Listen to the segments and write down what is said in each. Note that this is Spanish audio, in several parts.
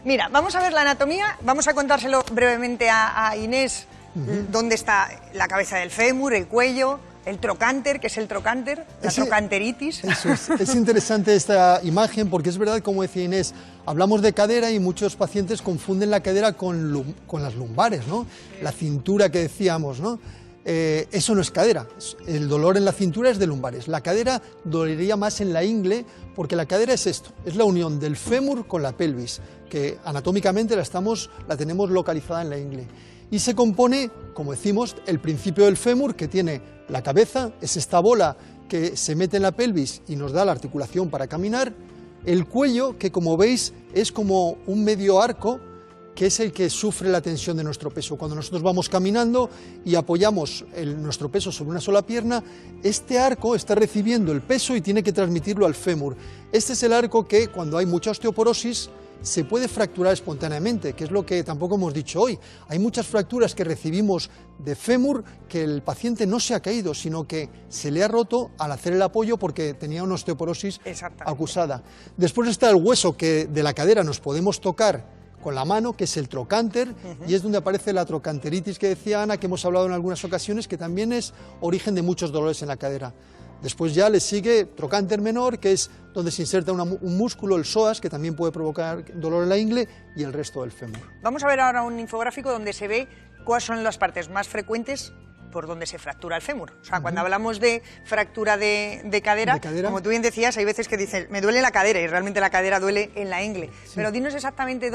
Mira, vamos a ver la anatomía, vamos a contárselo brevemente a Inés, dónde está la cabeza del fémur, el cuello, el trocánter, que es el trocánter, la trocanteritis. Eso es interesante esta imagen porque es verdad, como decía Inés, hablamos de cadera y muchos pacientes confunden la cadera con las lumbares, ¿no? La cintura que decíamos, ¿no? Eso no es cadera, el dolor en la cintura es de lumbares. La cadera dolería más en la ingle porque la cadera es esto, es la unión del fémur con la pelvis, que anatómicamente la tenemos localizada en la ingle. Y se compone, como decimos, el principio del fémur, que tiene la cabeza, es esta bola que se mete en la pelvis y nos da la articulación para caminar, el cuello, que como veis es como un medio arco, que es el que sufre la tensión de nuestro peso. Cuando nosotros vamos caminando y apoyamos nuestro peso sobre una sola pierna, este arco está recibiendo el peso y tiene que transmitirlo al fémur. Este es el arco que, cuando hay mucha osteoporosis, se puede fracturar espontáneamente, que es lo que tampoco hemos dicho hoy. Hay muchas fracturas que recibimos de fémur que el paciente no se ha caído, sino que se le ha roto al hacer el apoyo porque tenía una osteoporosis acusada. Después está el hueso que de la cadera nos podemos tocar con la mano, que es el trocánter, y es donde aparece la trocanteritis que decía Ana, que hemos hablado en algunas ocasiones, que también es origen de muchos dolores en la cadera. Después ya le sigue trocánter menor, que es donde se inserta un músculo, el psoas, que también puede provocar dolor en la ingle, y el resto del fémur. Vamos a ver ahora un infográfico donde se ve cuáles son las partes más frecuentes por donde se fractura el fémur. O sea, cuando hablamos de fractura de cadera, como tú bien decías, hay veces que dices, me duele la cadera, y realmente la cadera duele en la ingle. Sí. Pero dinos exactamente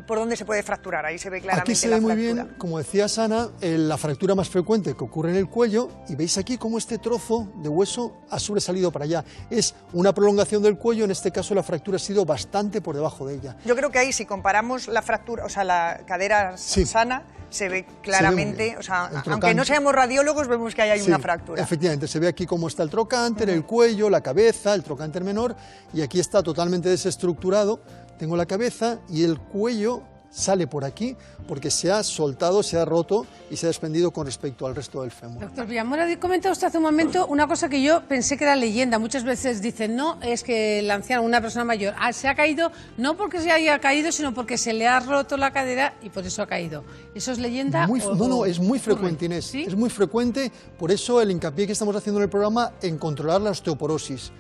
por dónde se puede fracturar, ahí se ve claramente la fractura. Aquí se ve muy bien, como decía Ana, la fractura más frecuente que ocurre en el cuello, y veis aquí cómo este trozo de hueso ha sobresalido para allá. Es una prolongación del cuello, en este caso la fractura ha sido bastante por debajo de ella. Yo creo que ahí, si comparamos la fractura, o sea, la cadera sana, se ve claramente, o sea, aunque no seamos radiólogos, vemos que ahí hay una fractura. Efectivamente, se ve aquí cómo está el trocánter, el cuello, la cabeza, el trocánter menor, y aquí está totalmente desestructurado. Tengo la cabeza y el cuello sale por aquí porque se ha soltado, se ha roto y se ha desprendido con respecto al resto del fémur. Doctor Villamora, comentado usted hace un momento una cosa que yo pensé que era leyenda. Muchas veces dicen, no, es que el anciano, una persona mayor, se ha caído no porque se haya caído, sino porque se le ha roto la cadera y por eso ha caído. ¿Eso es leyenda? No, es muy frecuente, Inés. ¿Sí? Es muy frecuente, por eso el hincapié que estamos haciendo en el programa en controlar la osteoporosis.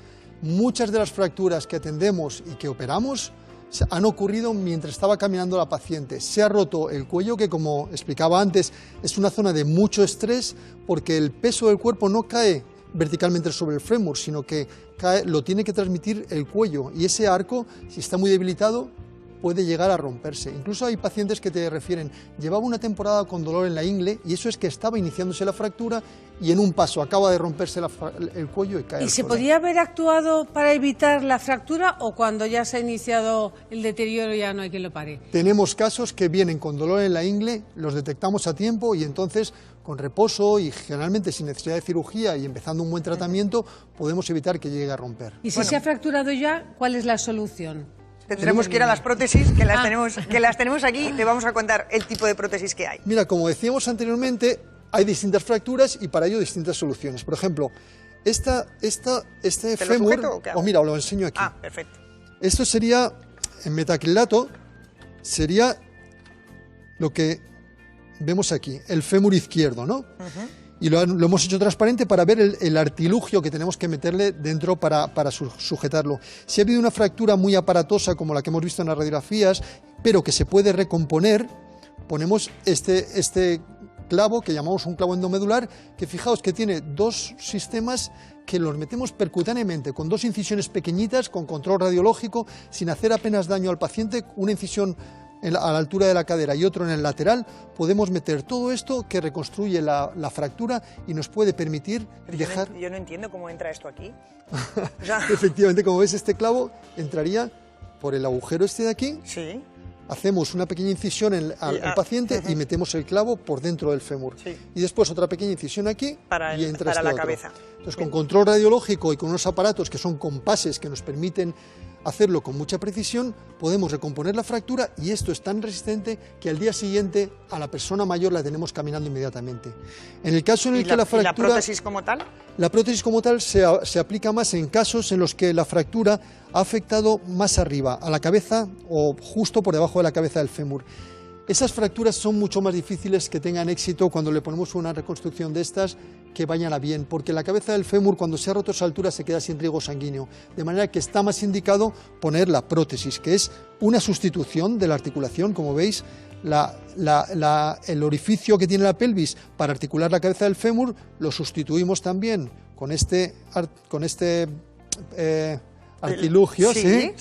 Muchas de las fracturas que atendemos y que operamos han ocurrido mientras estaba caminando la paciente. Se ha roto el cuello, que como explicaba antes, es una zona de mucho estrés porque el peso del cuerpo no cae verticalmente sobre el fémur, sino que lo tiene que transmitir el cuello, y ese arco, si está muy debilitado, puede llegar a romperse. Incluso hay pacientes que te refieren, llevaba una temporada con dolor en la ingle, y eso es que estaba iniciándose la fractura y en un paso acaba de romperse el cuello y cae. ¿Y se podría haber actuado para evitar la fractura o cuando ya se ha iniciado el deterioro ya no hay quien lo pare? Tenemos casos que vienen con dolor en la ingle, los detectamos a tiempo y entonces con reposo y generalmente sin necesidad de cirugía y empezando un buen tratamiento podemos evitar que llegue a romper. ¿Y si se ha fracturado ya, cuál es la solución? Tendremos que ir a las prótesis, que las tenemos aquí, te vamos a contar el tipo de prótesis que hay. Mira, como decíamos anteriormente, hay distintas fracturas y para ello distintas soluciones. Por ejemplo, este fémur, mira, os lo enseño aquí. Ah, perfecto. Esto sería, en metacrilato, sería lo que vemos aquí, el fémur izquierdo, ¿no? Y lo hemos hecho transparente para ver el artilugio que tenemos que meterle dentro para sujetarlo. Si ha habido una fractura muy aparatosa como la que hemos visto en las radiografías, pero que se puede recomponer, ponemos este clavo que llamamos un clavo endomedular, que fijaos que tiene dos sistemas que los metemos percutáneamente, con dos incisiones pequeñitas, con control radiológico, sin hacer apenas daño al paciente, una incisión a la altura de la cadera y otro en el lateral, podemos meter todo esto que reconstruye la fractura y nos puede permitir dejar... Yo no entiendo cómo entra esto aquí. Efectivamente, como ves, este clavo entraría por el agujero este de aquí. Sí. Hacemos una pequeña incisión al paciente y metemos el clavo por dentro del fémur. Sí. Y después otra pequeña incisión aquí y entra para la cabeza. Entonces, con control radiológico y con unos aparatos que son compases que nos permiten hacerlo con mucha precisión, podemos recomponer la fractura y esto es tan resistente que al día siguiente a la persona mayor la tenemos caminando inmediatamente. En el caso en el que la fractura... ¿Y la prótesis como tal? La prótesis como tal se aplica más en casos en los que la fractura ha afectado más arriba, a la cabeza o justo por debajo de la cabeza del fémur. Esas fracturas son mucho más difíciles que tengan éxito cuando le ponemos una reconstrucción de estas que vayan a bien, porque la cabeza del fémur cuando se ha roto esa altura se queda sin riego sanguíneo, de manera que está más indicado poner la prótesis, que es una sustitución de la articulación, como veis, el orificio que tiene la pelvis para articular la cabeza del fémur lo sustituimos también con este artilugio, ¿sí?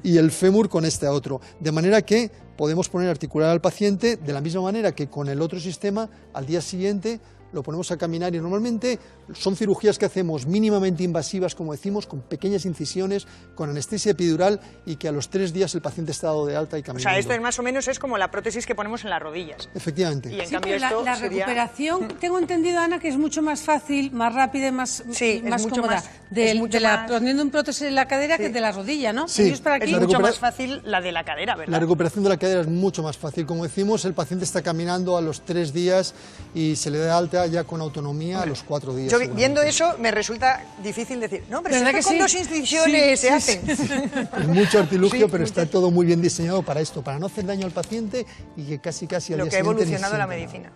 Y el fémur con este otro, de manera que podemos poner a articular al paciente de la misma manera que con el otro sistema, al día siguiente lo ponemos a caminar y normalmente son cirugías que hacemos mínimamente invasivas, como decimos, con pequeñas incisiones, con anestesia epidural y que a los 3 días el paciente está dado de alta y caminando. O sea, esto es más o menos es como la prótesis que ponemos en las rodillas. Efectivamente. Y en cambio esto la sería... recuperación, tengo entendido, Ana, que es mucho más fácil, más rápida y más cómoda poniendo un prótesis en la cadera que de la rodilla, ¿no? Sí, es mucho más fácil la de la cadera, ¿verdad? La recuperación de la cadera es mucho más fácil. Como decimos, el paciente está caminando a los 3 días y se le da alta ya con autonomía a los 4 días. Yo viendo eso me resulta difícil decir, no, pero es que con 2 incisiones se hacen. Es mucho artilugio, pero está todo muy bien diseñado para esto, para no hacer daño al paciente y que casi al día siguiente... Lo que ha evolucionado la medicina.